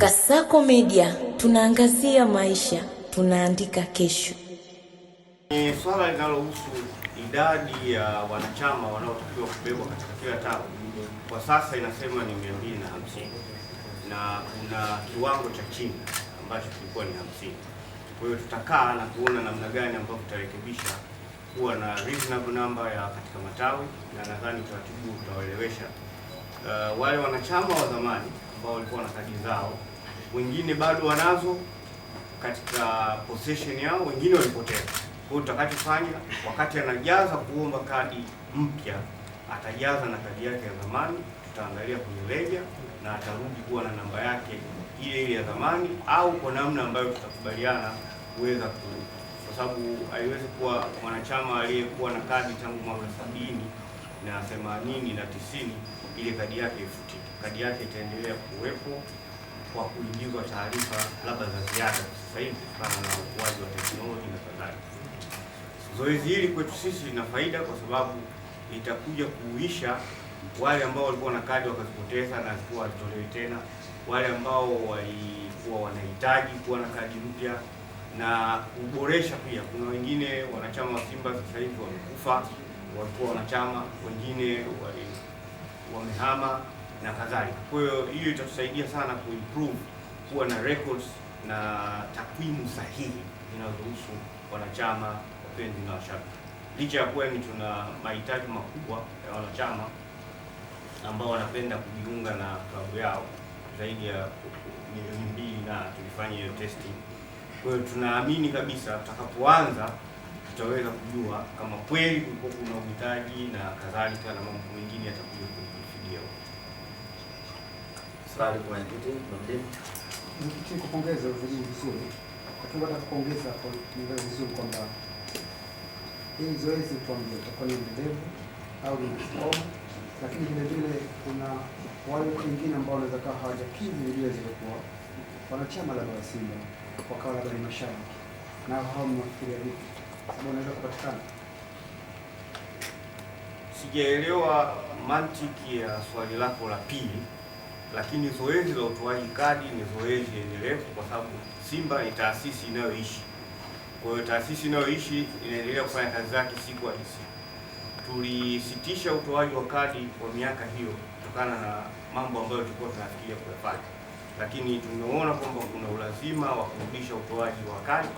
Kasako Media, tunaangazia maisha, tunaandika kesho. Ni swala linalohusu idadi ya wanachama wanaotakiwa kubebwa katika kila tawi. Kwa sasa inasema ni 250 na kuna kiwango cha chini ambacho kilikuwa ni 50. Kwa hiyo tutakaa na kuona namna gani ambapo tutarekebisha kuwa na reasonable number ya katika matawi, na nadhani utaratibu utawaelewesha wale wanachama wa zamani ambao walikuwa na kadi zao, wengine bado wanazo katika possession yao, wengine walipoteza. Kwa hiyo tutakachofanya, wakati anajaza kuomba kadi mpya, atajaza na kadi yake ya zamani, tutaangalia kwenye leja na atarudi kuwa na namba yake ile ile ya zamani, au kwa namna ambayo tutakubaliana kuweza kwa sababu haiwezi kuwa mwanachama aliyekuwa na kadi tangu mwaka 70 na 80 na 90 ile kadi yake ifutike. Kadi yake itaendelea kuwepo kwa kuingizwa taarifa labda za ziada sasa hivi kutokana na ukuaji wa teknolojia na kadhalika. Zoezi hili kwetu sisi lina faida kwa sababu itakuja kuuisha wale ambao walikuwa na kadi wakazipoteza na zikuwa hazitolewi tena, wale ambao walikuwa wanahitaji kuwa na kadi mpya, na kuboresha pia. Kuna wengine wanachama wa Simba sasa hivi wamekufa, walikuwa wanachama, wengine wamehama na kadhalika. Kwa hiyo itatusaidia sana kuimprove kuwa na records na takwimu sahihi zinazohusu wanachama, wapenzi na washabiki. Licha ya kuwa tuna mahitaji makubwa ya wanachama ambao wanapenda kujiunga na klabu yao zaidi ya 2 na tulifanya hiyo testing. Kwa hiyo tunaamini kabisa tutakapoanza tutaweza kujua kama kweli kulikuwa kuna uhitaji na kadhalika, na mambo mengine yatakuja kufidia. Swali kwa mwenyekiti, Mwenyekiti, kupongeza ufadhili vizuri. Lakini nataka kuongeza kwa kuongeza vizuri kwamba hili zoezi tuambie itakuwa ni endelevu au ni kikomo, lakini vile vile kuna wale wengine ambao wanaweza kuwa hawajakidhi vigezo vya kuwa wanachama labda wa Simba wakawa labda ni mashabiki, na hao mnafikiria vipi? Sababu wanaweza kupatikana. Sijaelewa mantiki ya swali lako la pili, lakini zoezi la utoaji kadi ni zoezi endelevu kwa sababu Simba ni taasisi inayoishi. Kwa hiyo taasisi inayoishi inaendelea kufanya kazi zake siku hadi siku. Tulisitisha utoaji wa kadi kwa miaka hiyo kutokana na mambo ambayo tulikuwa tunafikiria kuyafanya, lakini tumeona kwamba kuna ulazima wa kurudisha utoaji wa kadi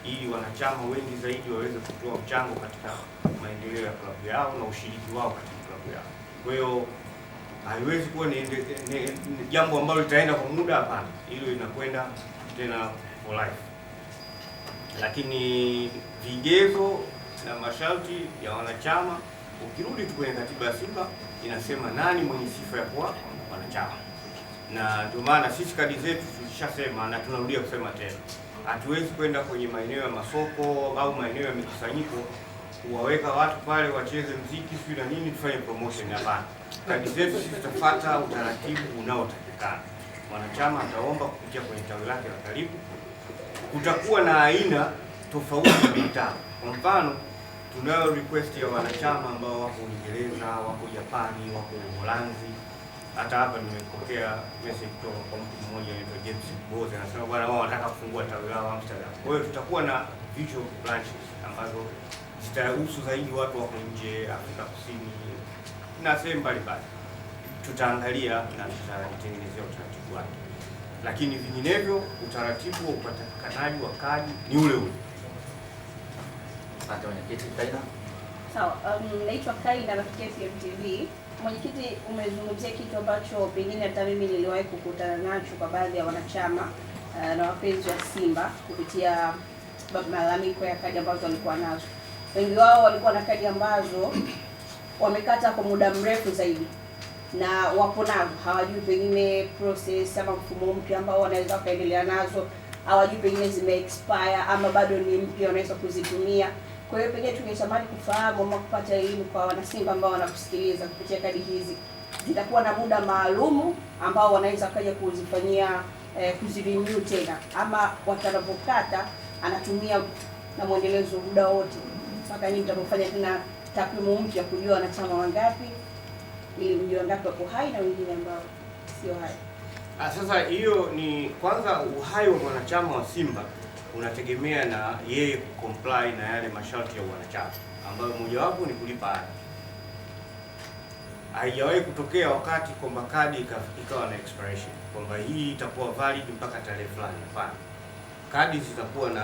ili wanachama wengi zaidi waweze kutoa mchango katika maendeleo ya klabu yao na ushiriki wao katika klabu yao. Kwa hiyo haiwezi kuwa ni jambo ambalo litaenda kwa muda, hapana. Hilo inakwenda tena for life. Lakini vigezo na masharti ya wanachama, ukirudi tu kwenye katiba ya Simba inasema nani mwenye sifa ya kuwa wanachama, na ndio maana sisi kadi zetu tulishasema na tunarudia kusema tena, hatuwezi kwenda kwenye maeneo ya masoko au maeneo ya mikusanyiko kuwaweka watu pale wacheze mziki sio na nini tufanye promotion. Hapana, kadi zetu sisi tutafuata utaratibu unaotakikana. Mwanachama ataomba kupitia kwenye tawi lake la karibu. Kutakuwa na aina tofauti za matawi. Kwa mfano, tunayo request ya wanachama ambao wako Uingereza, wako Japani, wako Uholanzi. Hata hapa nimepokea message kutoka kwa mtu mmoja anaitwa James Boze, anasema bwana wao wanataka kufungua tawi lao Amsterdam. Kwa hiyo tutakuwa na virtual branches ambazo zitahusu zaidi watu wako nje, Afrika Kusini na sehemu mbalimbali. Tutaangalia na tutatengenezea utaratibu wake, lakini vinginevyo utaratibu wa upatikanaji wa kadi ni ule ule. asante mwenyekiti. Kaina. Sawa, naitwa Kaina na KPMTV. Mwenyekiti, umezungumzia kitu ambacho pengine hata mimi niliwahi kukutana nacho kwa baadhi ya wanachama na wapenzi wa Simba kupitia malalamiko ya kadi ambazo walikuwa nazo. Wengi wao walikuwa na kadi ambazo wamekata kwa muda mrefu zaidi na wapo nazo, hawajui pengine process ama mfumo mpya ambao wanaweza kuendelea nazo, hawajui pengine zime expire ama bado ni mpya wanaweza kuzitumia. Kwa hiyo pengine tungetamani kufahamu ama kupata elimu kwa wanasimba ambao wanakusikiliza kupitia kadi hizi, zitakuwa na muda maalumu ambao wanaweza kaja kuzifanyia kuzirenew tena, ama watanapokata anatumia na mwendelezo muda wote mpaka nyinyi mtapofanya tena takwimu mpya kujua wanachama wangapi, ili mjue wangapi wako hai na wengine ambao sio hai. Sasa hiyo ni kwanza, uhai wa mwanachama wa Simba unategemea na yeye kucomply na yale masharti ya wanachama, ambayo mojawapo ni kulipa ada. Haijawahi kutokea wakati kwamba kadi ikawa na expiration, kwamba hii itakuwa valid mpaka tarehe fulani. Hapana, kadi zitakuwa na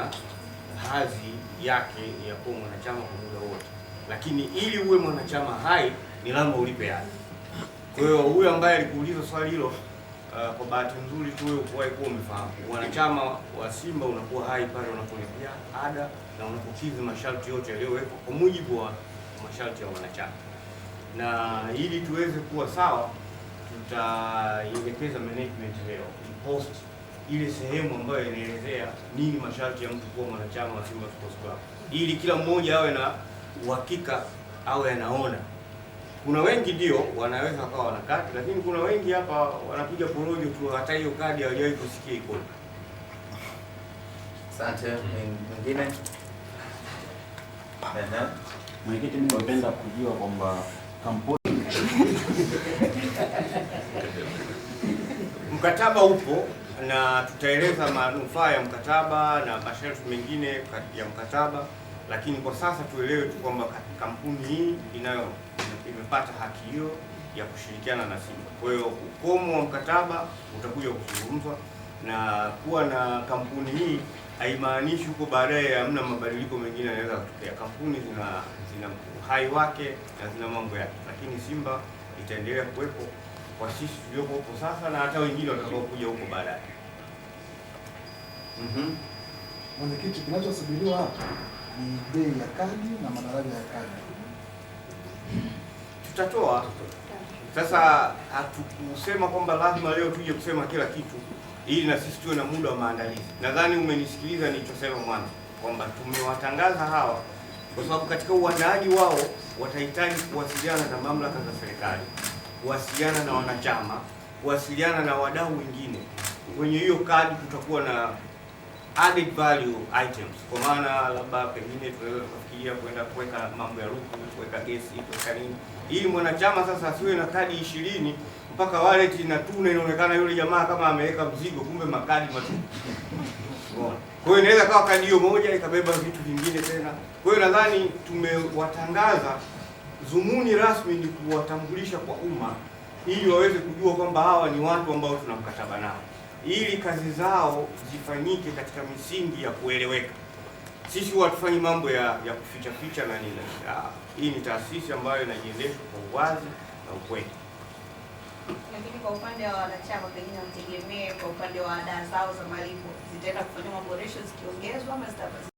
hadhi yake ya kuwa mwanachama kwa muda wote, lakini ili uwe mwanachama hai ni lazima ulipe ada. Kwa hiyo huyo ambaye alikuuliza swali hilo, kwa bahati nzuri tu wewe ukuwahi kuwa umefahamu, wanachama wa Simba unakuwa hai pale unapolipia ada na unapokidhi masharti yote yaliyowekwa kwa mujibu wa masharti ya wanachama. Na ili tuweze kuwa sawa, tutaielekeza management leo post ile sehemu ambayo inaelezea nini masharti ya mtu kuwa mwanachama wa Simba Sports Club, ili kila mmoja awe na uhakika, awe anaona. Kuna wengi ndio wanaweza wakawa wana kadi, lakini kuna wengi hapa wanapiga porojo tu, hata hiyo kadi hawajawahi kusikia iko. Asante. Mwingine? Mwenyekiti, mimi napenda kujua kwamba kampuni mkataba upo na tutaeleza manufaa ya mkataba na masharti mengine ya mkataba, lakini kwa sasa tuelewe tu kwamba kampuni hii imepata haki hiyo ya kushirikiana na Simba. Kwa hiyo ukomo wa mkataba utakuja kuzungumzwa, na kuwa na kampuni hii haimaanishi huko baadaye hamna mabadiliko mengine yanaweza kutokea. Kampuni zina uhai wake na zina mambo yake, lakini Simba itaendelea kuwepo kwa sisi tulioko huko sasa na hata wengine watakaokuja huko baadaye. Mwenyekiti, kinachosubiriwa hapa ni bei ya kadi na madaraja ya kadi. Tutatoa sasa, hatukusema kwamba lazima leo tuje kusema kila kitu, ili na sisi tuwe na muda wa maandalizi. Nadhani umenisikiliza nilichosema mwanzo kwamba tumewatangaza hawa kwa sababu katika uandaaji wao watahitaji kuwasiliana na mamlaka za serikali, kuwasiliana na wanachama, kuwasiliana na wadau wengine. Kwenye hiyo kadi kutakuwa na added value items, kwa maana labda pengine tunaweza kufikiria kwenda kuweka mambo ya ruku, kuweka gesi, kuweka nini, ili mwanachama sasa asiwe na kadi 20 mpaka wallet inatuna, inaonekana yule jamaa kama ameweka mzigo, kumbe makadi matupu. Kwa hiyo inaweza kawa kadi hiyo moja ikabeba vitu vingine tena. Kwa hiyo nadhani tumewatangaza, dhumuni rasmi ni kuwatambulisha kwa umma ili waweze kujua kwamba hawa ni watu ambao tuna mkataba nao, ili kazi zao zifanyike katika misingi ya kueleweka. Sisi huwa hatufanyi mambo ya kuficha ficha na nini. Hii ni taasisi ambayo inajiendesha kwa uwazi na ukweli. Lakini kwa upande wa wanachama pengine mtegemee kwa upande wa ada zao za malipo zitaenda kufanywa maboresho zikiongezwa ama zitabaki?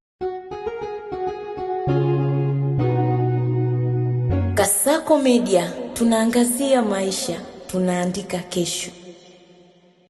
Kasako Media, tunaangazia maisha, tunaandika kesho.